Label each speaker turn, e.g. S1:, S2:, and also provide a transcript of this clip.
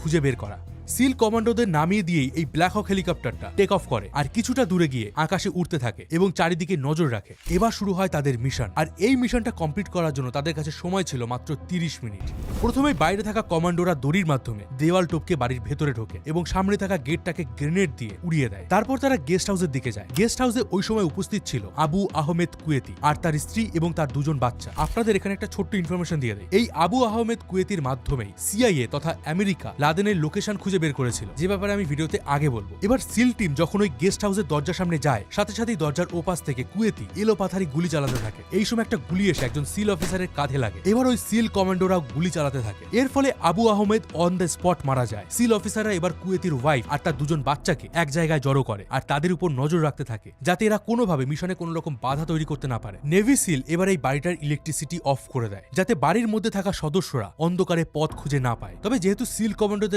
S1: খুঁজে বের করা। সিল কমান্ডোদের নামিয়ে দিয়েই এই ব্ল্যাক হক হেলিকপ্টারটা টেক অফ করে আর কিছুটা দূরে গিয়ে আকাশে উঠতে থাকে এবং চারিদিকে নজর রাখে। এবার শুরু হয় তাদের মিশন, আর এই মিশনটা কমপ্লিট করার জন্য তাদের কাছে সময় ছিল মাত্র 30 মিনিট। প্রথমে বাইরে থাকা কমান্ডোরা দড়ির মাধ্যমে দেওয়াল টপকে বাড়ির ভেতরে ঢোকে এবং সামনে থাকা গেটটাকে গ্রেনেড দিয়ে উড়িয়ে দেয়। তারপর তারা গেস্ট হাউসের দিকে যায়। গেস্ট হাউসে ওই সময় উপস্থিত ছিল আবু আহমেদ কুয়েতি আর তার স্ত্রী এবং তার দুজন বাচ্চা। আপনাদের এখানে একটা ছোট্ট ইনফরমেশন দিয়ে দেয়, এই আবু আহমেদ কুয়েতির মাধ্যমেই সিআইএ তথা আমেরিকা লাদেনের লোকেশন খুঁজে বের করেছিল, যে ব্যাপারে আমি ভিডিওতে আগে বলবো। এবার সিল টিম যখন ওই গেস্ট হাউসের দরজার সামনে যায়, সাথে সাথেই দরজার ওপাশ থেকে কুয়েতি এলোপাথারি গুলি চালাতে থাকে। এই সময় একটা গুলি এসে একজন সিল অফিসারের কাঁধে লাগে। এবার ওই সিল কমান্ডোরাও গুলি চালাতে থাকে। এর ফলে Abu Ahmed on the spot মারা যায়। সিল অফিসাররা এবার কুয়েতির ওয়াইফ আর তার দুজন বাচ্চাকে এক জায়গায় জড়ো করে আর তাদের উপর নজর রাখতে থাকে, যাতে এরা কোনোভাবে মিশনে কোনো রকম বাধা তৈরি করতে না পারে। নেভি সিল এবার এই বাড়িটার ইলেকট্রিসিটি অফ করে দেয়, যাতে বাড়ির মধ্যে থাকা সদস্যরা অন্ধকারে পথ খুঁজে না পায়। তবে যেহেতু সিল কমান্ডোদের